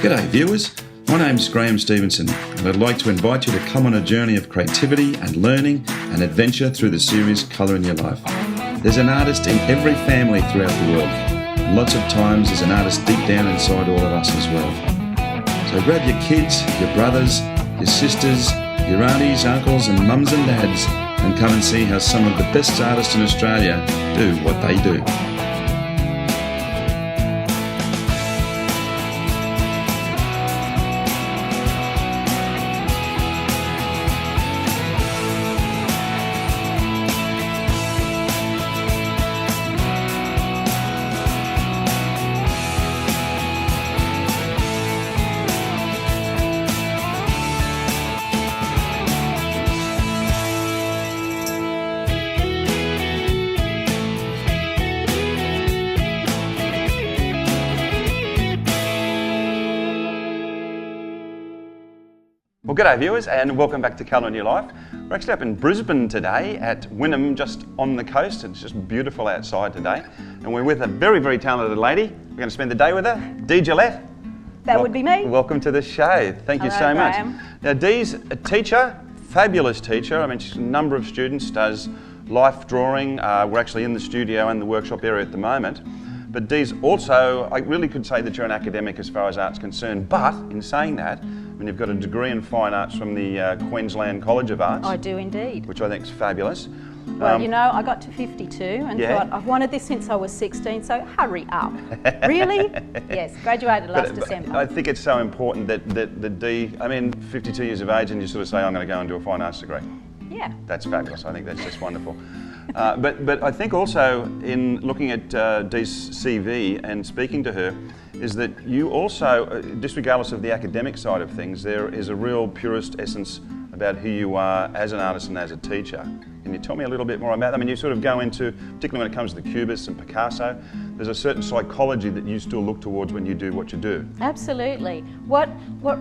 G'day viewers, my name's Graeme Stevenson and I'd like to invite you to come on a journey of creativity and learning and adventure through the series Colour in Your Life. There's an artist in every family throughout the world. And lots of times there's an artist deep down inside all of us as well. So grab your kids, your brothers, your sisters, your aunties, uncles and mums and dads and come and see how some of the best artists in Australia do what they do. Well, g'day viewers and welcome back to Colour in Your Life. We're actually up in Brisbane today at Wynnum, just on the coast. It's just beautiful outside today. And we're with a very, very talented lady. We're going to spend the day with her, Dee Gillett. That would be me. Welcome to the show. Thank you so much. Graeme. Now, Dee's a teacher, fabulous teacher. I mean, she's a number of students, does life drawing. We're actually in the studio and the workshop area at the moment. But Dee's also, I really could say that you're an academic as far as art's concerned, but in saying that, I mean, you've got a degree in fine arts from the Queensland College of Arts. I do indeed. Which I think is fabulous. Well, you know, I got to 52 and thought, I've wanted this since I was 16, so hurry up. Really? Yes, graduated last December. I think it's so important that Dee, I mean, 52 years of age and you sort of say, I'm going to go and do a fine arts degree. Yeah. That's fabulous. I think that's just wonderful. But I think also in looking at Dee's CV and speaking to her, is that you also, disregardless of the academic side of things, there is a real purist essence about who you are as an artist and as a teacher. Can you tell me a little bit more about that? I mean, you sort of go into, particularly when it comes to the Cubists and Picasso, there's a certain psychology that you still look towards when you do what you do. Absolutely. What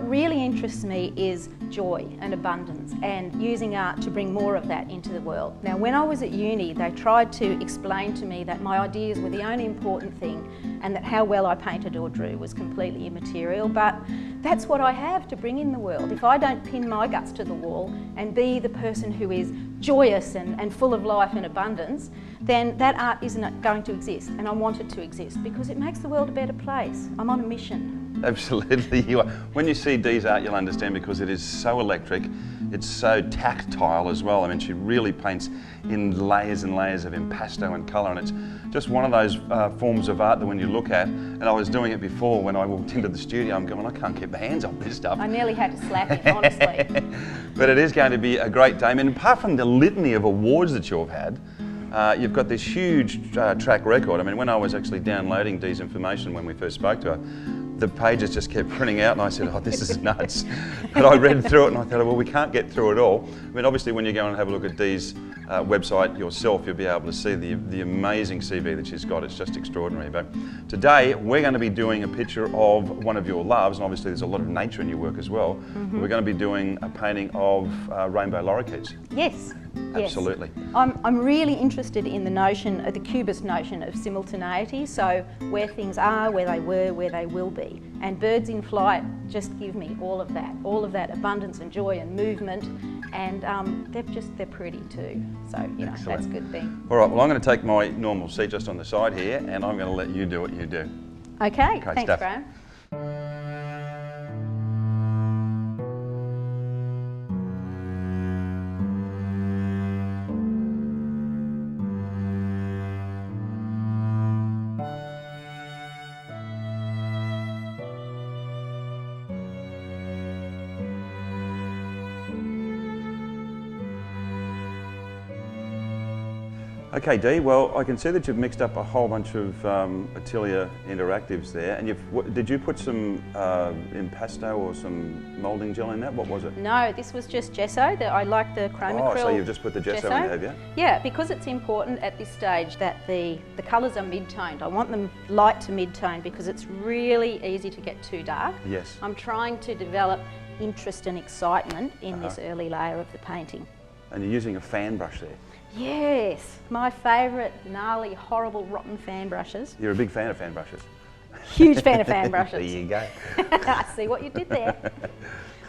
really interests me is joy and abundance and using art to bring more of that into the world. Now, when I was at uni, they tried to explain to me that my ideas were the only important thing and that how well I painted or drew was completely immaterial, but that's what I have to bring in the world. If I don't pin my guts to the wall and be the person who is joyous and full of life and abundance, then that art isn't going to exist, and I want it to exist because it makes the world a better place. I'm on a mission. Absolutely, you are. When you see Dee's art, you'll understand because it is so electric, it's so tactile as well. I mean, she really paints in layers and layers of impasto and colour, and it's just one of those forms of art that when you look at, and I was doing it before when I walked into the studio, I'm going, I can't keep my hands off this stuff. I nearly had to slap it, honestly. But it is going to be a great day. I mean, apart from the litany of awards that you've had, you've got this huge track record. I mean, when I was actually downloading Dee's information when we first spoke to her, the pages just kept printing out and I said, oh, this is nuts. But I read through it and I thought, well, we can't get through it all. I mean, obviously when you go and have a look at Dee's website yourself, you'll be able to see the amazing CV that she's got. It's just extraordinary. But today, we're going to be doing a picture of one of your loves, and obviously there's a lot of nature in your work as well. Mm-hmm. We're going to be doing a painting of rainbow lorikeets. Yes. Absolutely. Yes. I'm really interested in the notion, the Cubist notion of simultaneity, so where things are, where they were, where they will be. And birds in flight just give me all of that abundance and joy and movement, and they're pretty too. So, you know, Excellent. That's a good thing. All right, well, I'm going to take my normal seat just on the side here, and I'm going to let you do what you do. Okay, Great thanks, stuff. Graeme. Okay, Dee, well, I can see that you've mixed up a whole bunch of Atelier interactives there, and did you put some impasto or some moulding gel in that? What was it? No, this was just gesso. I like the chrome acrylic. Oh, so you've just put the gesso in, have you? Yeah, because it's important at this stage that the colours are mid-toned. I want them light to mid-tone because it's really easy to get too dark. Yes. I'm trying to develop interest and excitement in this early layer of the painting. And you're using a fan brush there? Yes, my favourite gnarly, horrible, rotten fan brushes. You're a big fan of fan brushes? Huge fan of fan brushes. There you go. I see what you did there.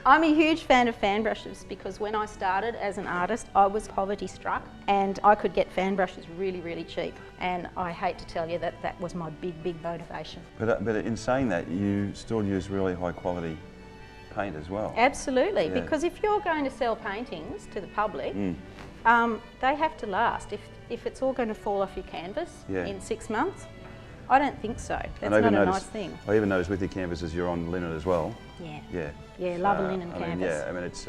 I'm a huge fan of fan brushes because when I started as an artist, I was poverty struck and I could get fan brushes really, really cheap. And I hate to tell you that that was my big motivation. But in saying that, you still use really high quality paint as well. Absolutely, Yeah. because if you're going to sell paintings to the public, they have to last. If it's all going to fall off your canvas in 6 months, I don't think so. That's not a nice thing. I even noticed with your canvases you're on linen as well. Yeah. Yeah, love a linen I mean, canvas. I mean it's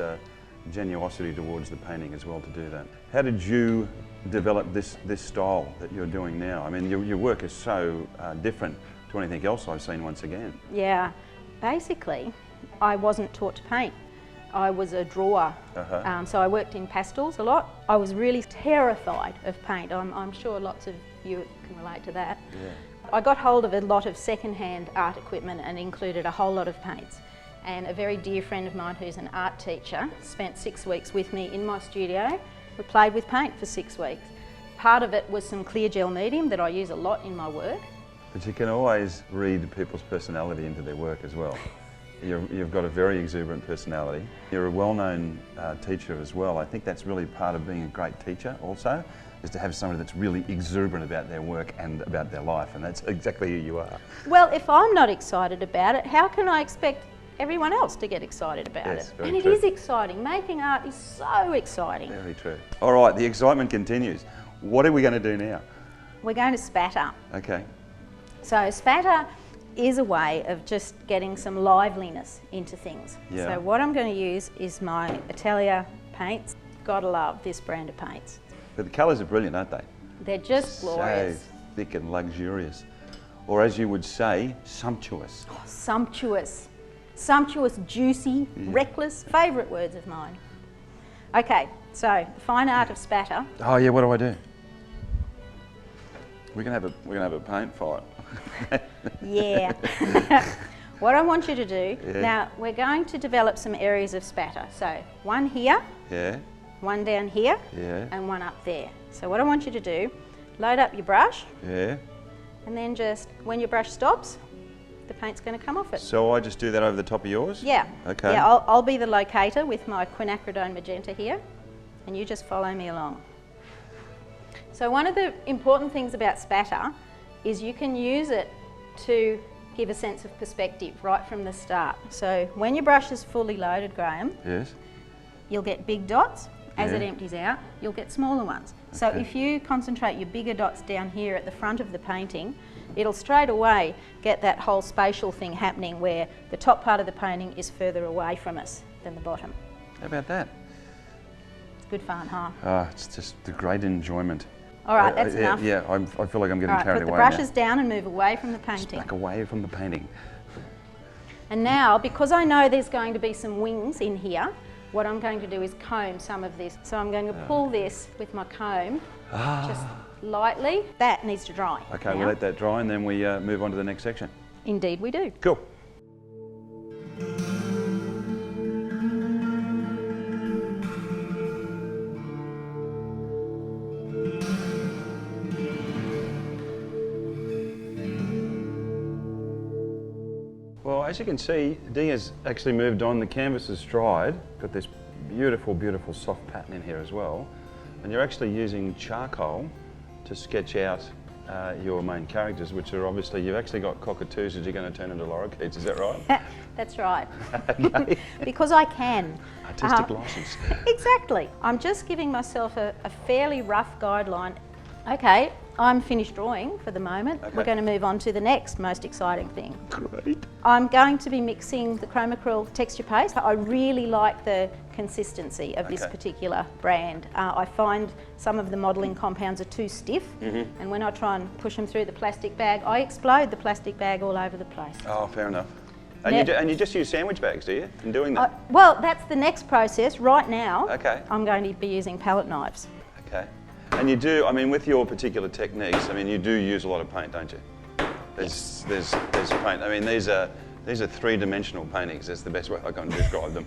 genuosity towards the painting as well to do that. How did you develop this style that you're doing now? I mean, your work is so different to anything else I've seen once again. Yeah, basically, I wasn't taught to paint. I was a drawer, so I worked in pastels a lot. I was really terrified of paint. I'm sure lots of you can relate to that. Yeah. I got hold of a lot of second-hand art equipment and included a whole lot of paints. And a very dear friend of mine who's an art teacher spent 6 weeks with me in my studio. We played with paint for 6 weeks. Part of it was some clear gel medium that I use a lot in my work. But you can always read people's personality into their work as well. You've got a very exuberant personality. You're a well-known teacher as well. I think that's really part of being a great teacher also, is to have somebody that's really exuberant about their work and about their life, and that's exactly who you are. Well, if I'm not excited about it, how can I expect everyone else to get excited about it? And it is exciting. Making art is so exciting. Very true. All right, the excitement continues. What are we going to do now? We're going to spatter. Okay. So spatter is a way of just getting some liveliness into things. Yeah. So what I'm going to use is my Italia paints. Gotta love this brand of paints. But the colours are brilliant, aren't they? They're just glorious. So thick and luxurious. Or as you would say, sumptuous. Oh, sumptuous. Sumptuous, juicy, reckless, favourite words of mine. Okay, so the fine art of spatter. Oh yeah, what do I do? We're gonna have a paint fight. Yeah. What I want you to do, now we're going to develop some areas of spatter. So one here, one down here, and one up there. So what I want you to do, load up your brush, and then just, when your brush stops, the paint's going to come off it. So I just do that over the top of yours? Yeah. Okay. Yeah, I'll be the locator with my quinacridone magenta here, and you just follow me along. So one of the important things about spatter is you can use it to give a sense of perspective right from the start. So when your brush is fully loaded, Graeme, you'll get big dots. As it empties out, you'll get smaller ones. So if you concentrate your bigger dots down here at the front of the painting, it'll straight away get that whole spatial thing happening where the top part of the painting is further away from us than the bottom. How about that? It's good fun, huh? Oh, it's just a great enjoyment. All right, that's enough. Yeah, I feel like I'm getting carried away. Put the brushes down and move away from the painting. Just back away from the painting. And now, because I know there's going to be some wings in here, what I'm going to do is comb some of this. So I'm going to pull this with my comb, just lightly. That needs to dry. Okay, now. we'll let that dry and then we move on to the next section. Indeed we do. Cool. Well, as you can see, Dee has actually moved on. The canvas is dried. Got this beautiful, beautiful soft pattern in here as well. And you're actually using charcoal to sketch out your main characters, which are obviously, you've actually got cockatoos that you're going to turn into lorikeets, is that right? That's right. Because I can. Artistic license. Exactly. I'm just giving myself a fairly rough guideline. Okay, I'm finished drawing for the moment. We're going to move on to the next most exciting thing. Great. I'm going to be mixing the chrome acrylic texture paste. I really like the consistency of this particular brand. I find some of the modelling compounds are too stiff, and when I try and push them through the plastic bag, I explode the plastic bag all over the place. Oh, fair enough. And you just use sandwich bags, do you, in doing that? Well, that's the next process. Right now, Okay. I'm going to be using palette knives. Okay. And you do, I mean, with your particular techniques, I mean, you do use a lot of paint, don't you? There's paint. I mean, these are three-dimensional paintings. That's the best way I can describe them.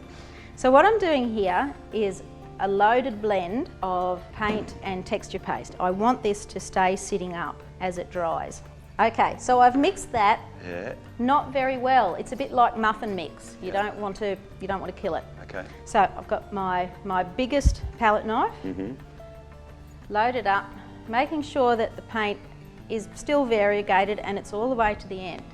So what I'm doing here is a loaded blend of paint and texture paste. I want this to stay sitting up as it dries. Okay, so I've mixed that. Yeah. Not very well. It's a bit like muffin mix. You Yeah. don't want to kill it. Okay. So I've got my biggest palette knife, loaded up, making sure that the paint is still variegated and it's all the way to the end.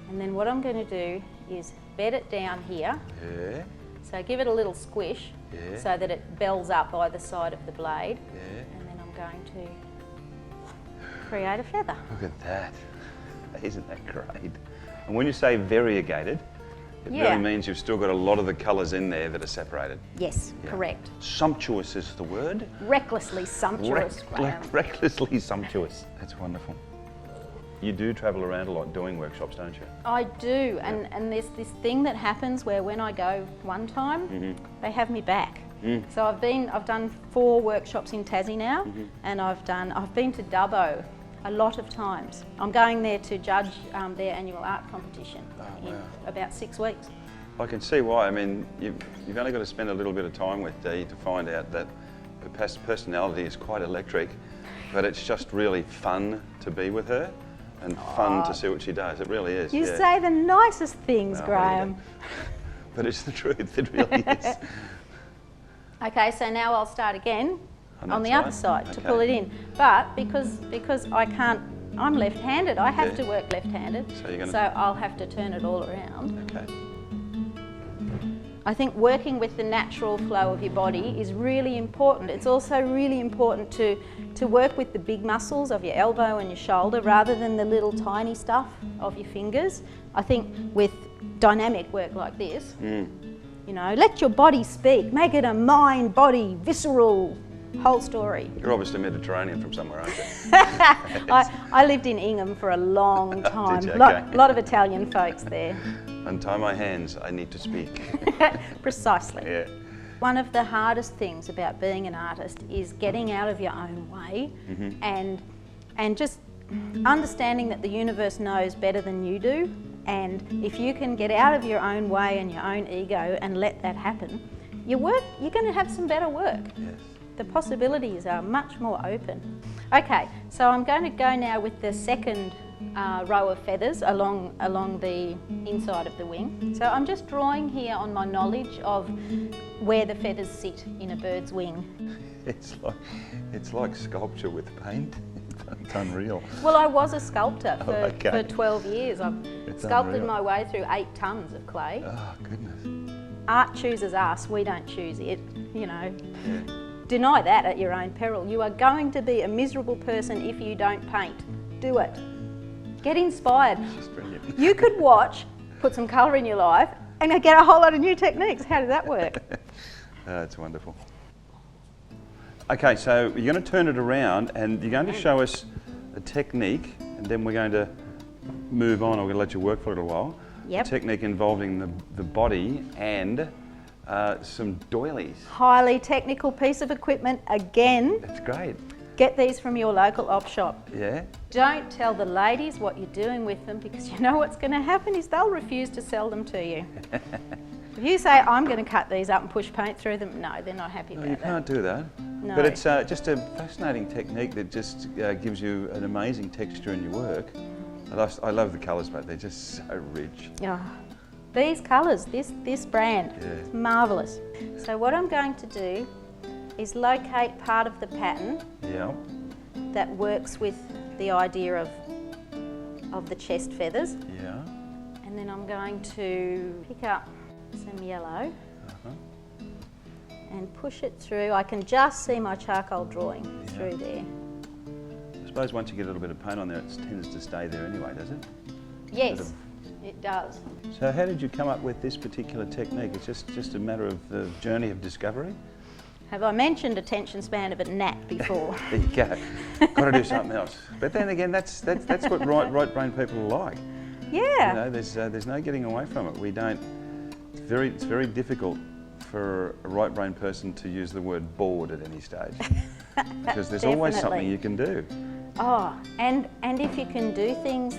And then what I'm going to do is bed it down here. Yeah. So give it a little squish so that it bells up either side of the blade. Yeah. And then I'm going to create a feather. Look at that. Isn't that great? And when you say variegated, it really means you've still got a lot of the colours in there that are separated. Yes, correct. Sumptuous is the word. Recklessly sumptuous, Graeme. Recklessly sumptuous. That's wonderful. You do travel around a lot doing workshops, don't you? I do, and there's this thing that happens where when I go one time, they have me back. So I've done 4 workshops in Tassie now, and I've been to Dubbo a lot of times. I'm going there to judge their annual art competition in about 6 weeks. I can see why. I mean, you've only got to spend a little bit of time with Dee to find out that her personality is quite electric, but it's just really fun to be with her and fun to see what she does. It really is. You say the nicest things, No, Graeme. But it's the truth, it really is. Okay, so now I'll start again on the other side to Okay. pull it in. But because I can't, I'm left-handed, I have to work left-handed, so I'll have to turn it all around. Okay. I think working with the natural flow of your body is really important. It's also really important to work with the big muscles of your elbow and your shoulder rather than the little tiny stuff of your fingers. I think with dynamic work like this, you know, let your body speak, make it a mind, body, visceral, whole story. You're obviously Mediterranean from somewhere, aren't you? I lived in Ingham for a long time. Did you? Okay. Lot of Italian folks there. Untie my hands, I need to speak. Precisely. Yeah. One of the hardest things about being an artist is getting out of your own way and just understanding that the universe knows better than you do, and if you can get out of your own way and your own ego and let that happen, your work, you're going to have some better work. Yes. The possibilities are much more open. Okay, so I'm going to go now with the second row of feathers along the inside of the wing. So I'm just drawing here on my knowledge of where the feathers sit in a bird's wing. It's like sculpture with paint. It's unreal. Well, I was a sculptor for 12 years. I've sculpted unreal. my way through 8 tonnes of clay. Oh, goodness. Art chooses us, we don't choose it, you know. Yeah. Deny that at your own peril. You are going to be a miserable person if you don't paint. Do it. Get inspired. It's brilliant. You could watch, put some colour in your life, and get a whole lot of new techniques. How does that work? It's wonderful. Okay, so you're going to turn it around and you're going to show us a technique, and then we're going to move on. I'm going to let you work for a little while. Yep. A technique involving the body and some doilies. Highly technical piece of equipment again. That's great. Get these from your local op shop. Yeah. Don't tell the ladies what you're doing with them, because you know what's going to happen is they'll refuse to sell them to you. If you say, I'm going to cut these up and push paint through them, no, they're not happy about You that. can't do that. No. But it's just a fascinating technique that just gives you an amazing texture in your work. I love the colours, mate. They're just so rich. Oh, these colours, this brand, it's marvellous. So what I'm going to do is locate part of the pattern that works with the idea of the chest feathers. Yeah. And then I'm going to pick up some yellow and push it through. I can just see my charcoal drawing through there. I suppose once you get a little bit of paint on there, it tends to stay there anyway, does it? Yes, it does. So how did you come up with this particular technique? It's just a matter of the journey of discovery? Have I mentioned attention span of a gnat before? There you go. Got to do something else. But then again, that's what right brain people are like. Yeah. You know, there's no getting away from it. We don't. It's very difficult for a right brain person to use the word bored at any stage, because there's always something you can do. Oh, and if you can do things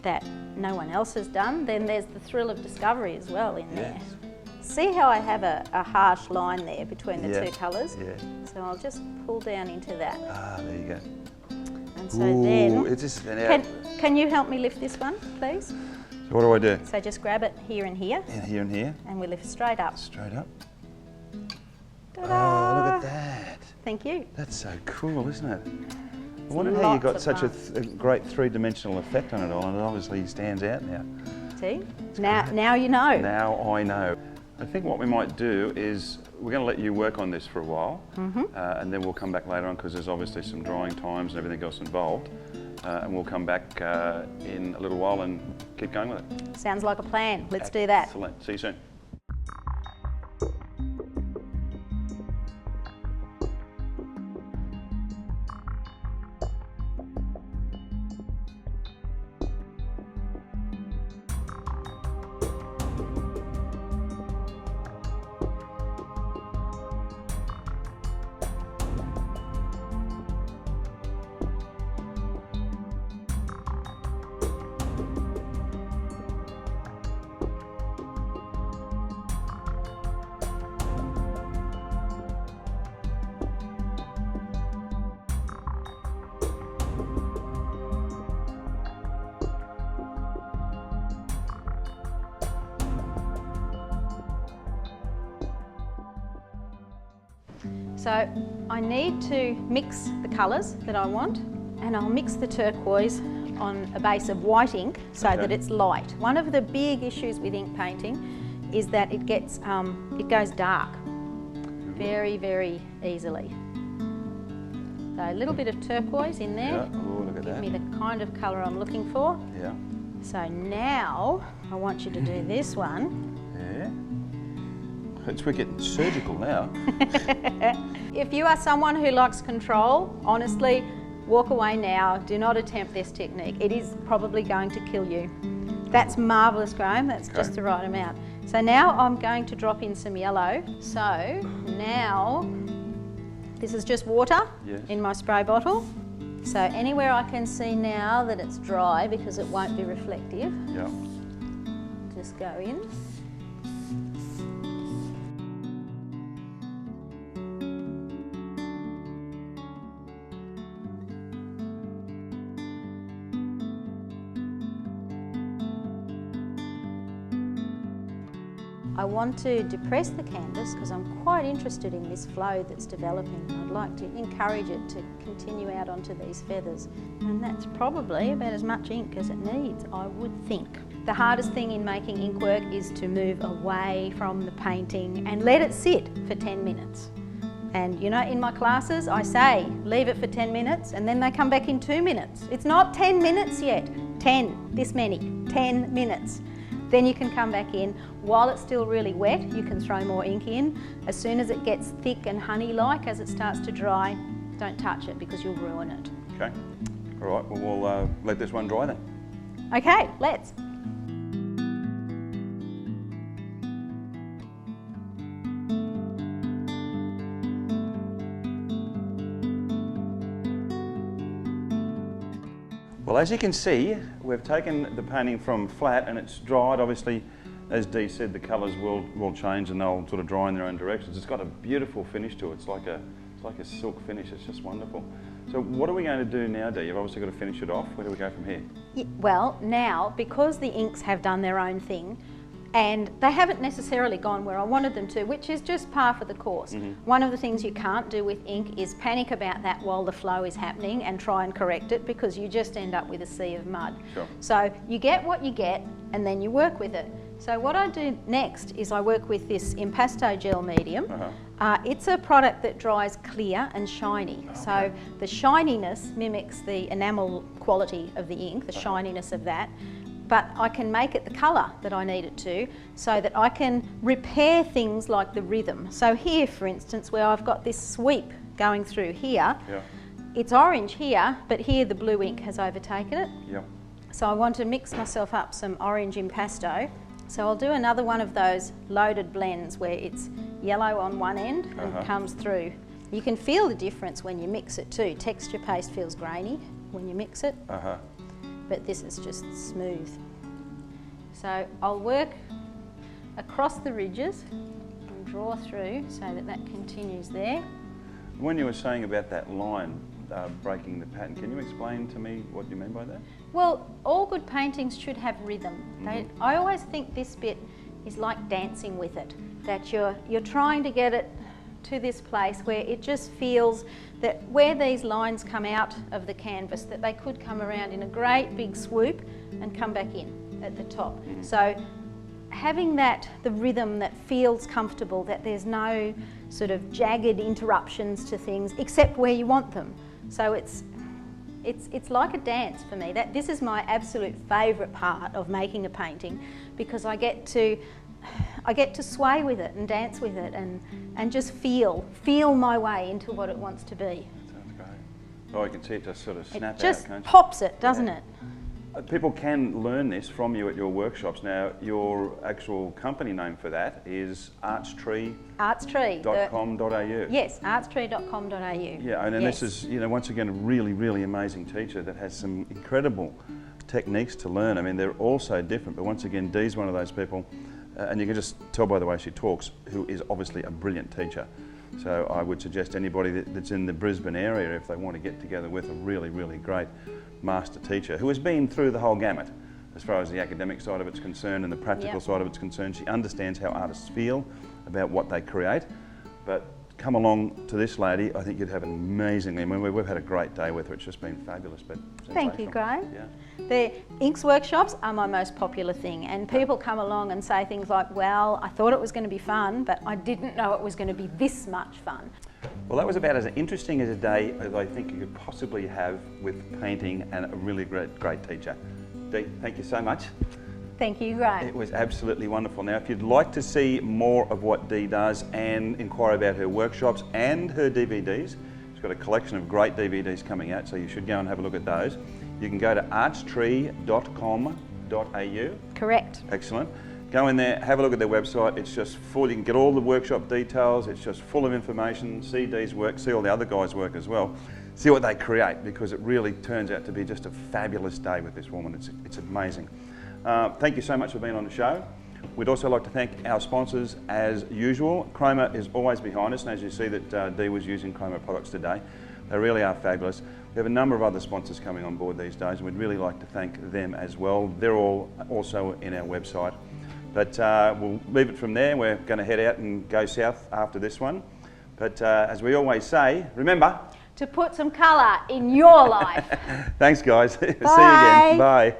that no one else has done, then there's the thrill of discovery as well in there. Yes. See how I have a harsh line there between the two colours? Yeah. So I'll just pull down into that. Ah, there you go. And So Ooh, then, it's just, can you help me lift this one, please? So what do I do? So just grab it here and here. And here and here. And we lift straight up. Straight up. Ta-da! Oh, look at that. Thank you. That's so cool, isn't it? I wonder how you got such a great three-dimensional effect on it all, and it obviously stands out now. See? Now you know. Now I know. I think what we might do is we're going to let you work on this for a while, and then we'll come back later on because there's obviously some drying times and everything else involved, and we'll come back in a little while and keep going with it. Sounds like a plan. Let's do that. Excellent. See you soon. So I need to mix the colours that I want, and I'll mix the turquoise on a base of white ink so that it's light. One of the big issues with ink painting is that it goes dark very, very easily. So a little bit of turquoise in there. Yeah. Ooh, look at Give that. me the kind of colour I'm looking for. Yeah. So now I want you to do this one. Yeah. We're getting surgical now. If you are someone who likes control, honestly, walk away now. Do not attempt this technique. It is probably going to kill you. That's marvellous, Graeme. That's just the right amount. So now I'm going to drop in some yellow. So now, this is just water in my spray bottle. So anywhere I can see now that it's dry because it won't be reflective, just go in. I want to depress the canvas because I'm quite interested in this flow that's developing. I'd like to encourage it to continue out onto these feathers. And that's probably about as much ink as it needs, I would think. The hardest thing in making ink work is to move away from the painting and let it sit for 10 minutes. And you know, in my classes, I say, leave it for 10 minutes and then they come back in 2 minutes. It's not 10 minutes yet. 10, this many, 10 minutes. Then you can come back in. While it's still really wet, you can throw more ink in. As soon as it gets thick and honey-like, as it starts to dry, don't touch it because you'll ruin it. Okay. All right, well, we'll let this one dry then. Okay, let's. Well, as you can see, we've taken the painting from flat and it's dried. Obviously, as Dee said, the colours will change and they'll sort of dry in their own directions. It's got a beautiful finish to it. It's like a silk finish. It's just wonderful. So what are we going to do now, Dee? You've obviously got to finish it off. Where do we go from here? Well, now, because the inks have done their own thing, and they haven't necessarily gone where I wanted them to, which is just par for the course. One of the things you can't do with ink is panic about that while the flow is happening and try and correct it, because you just end up with a sea of mud. Sure. So you get what you get and then you work with it. So what I do next is I work with this impasto gel medium. It's a product that dries clear and shiny. So the shininess mimics the enamel quality of the ink, the shininess of that. But I can make it the colour that I need it to, so that I can repair things like the rhythm. So here, for instance, where I've got this sweep going through here, it's orange here, but here the blue ink has overtaken it. So I want to mix myself up some orange impasto. So I'll do another one of those loaded blends where it's yellow on one end and comes through. You can feel the difference when you mix it too. Texture paste feels grainy when you mix it. But this is just smooth. So I'll work across the ridges and draw through so that that continues there. When you were saying about that line, breaking the pattern. Can you explain to me what you mean by that? Well, all good paintings should have rhythm. I always think this bit is like dancing with it, that you're trying to get it to this place where it just feels that where these lines come out of the canvas, that they could come around in a great big swoop and come back in at the top. So having the rhythm that feels comfortable, that there's no sort of jagged interruptions to things except where you want them. So it's like a dance for me. This is my absolute favourite part of making a painting, because I get to sway with it and dance with it and just feel my way into what it wants to be. That sounds great. Oh, you can see it just sort of snap out, just can't you? pops it, doesn't it? People can learn this from you at your workshops. Now, your actual company name for that is artstree.com.au. Yes, artstree.com.au. Yeah, and this is, once again, a really, really amazing teacher that has some incredible techniques to learn. I mean, they're all so different, but once again, Dee's one of those people, and you can just tell by the way she talks, who is obviously a brilliant teacher. So I would suggest anybody that's in the Brisbane area, if they want to get together with a really, really great master teacher who has been through the whole gamut as far as the academic side of it's concerned and the practical side of it's concerned. She understands how artists feel about what they create. But come along to this lady, I think you'd have an amazingly, we've had a great day with her. It's just been fabulous. But thank you, Graeme. Yeah. The inks workshops are my most popular thing, and people come along and say things like, well, I thought it was going to be fun, but I didn't know it was going to be this much fun. Well, that was about as interesting as a day as I think you could possibly have with painting and a really great teacher. Dee, thank you so much. Thank you, Graeme. It was absolutely wonderful. Now, if you'd like to see more of what Dee does and inquire about her workshops and her DVDs, she's got a collection of great DVDs coming out, so you should go and have a look at those. You can go to artstree.com.au. Correct. Excellent. Go in there, have a look at their website. It's just full. You can get all the workshop details. It's just full of information. See Dee's work, see all the other guys' work as well. See what they create, because it really turns out to be just a fabulous day with this woman. It's amazing. Thank you so much for being on the show. We'd also like to thank our sponsors as usual. Chroma is always behind us, and as you see that Dee was using Chroma products today. They really are fabulous. We have a number of other sponsors coming on board these days, and we'd really like to thank them as well. They're all also in our website. But we'll leave it from there. We're going to head out and go south after this one. But as we always say, remember to put some colour in your life. Thanks, guys. See you Bye. again. Bye.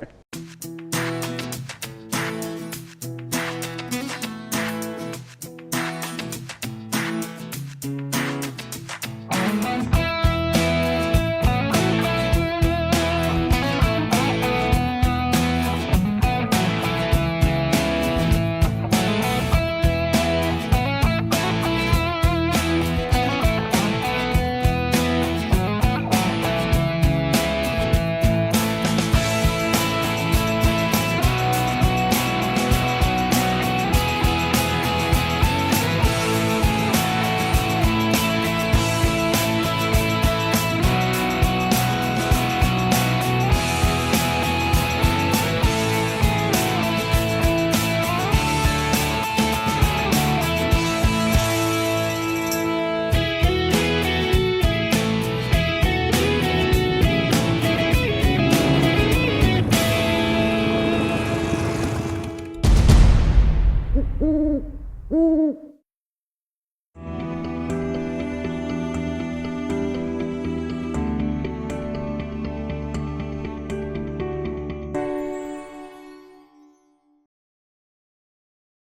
Mm-hmm.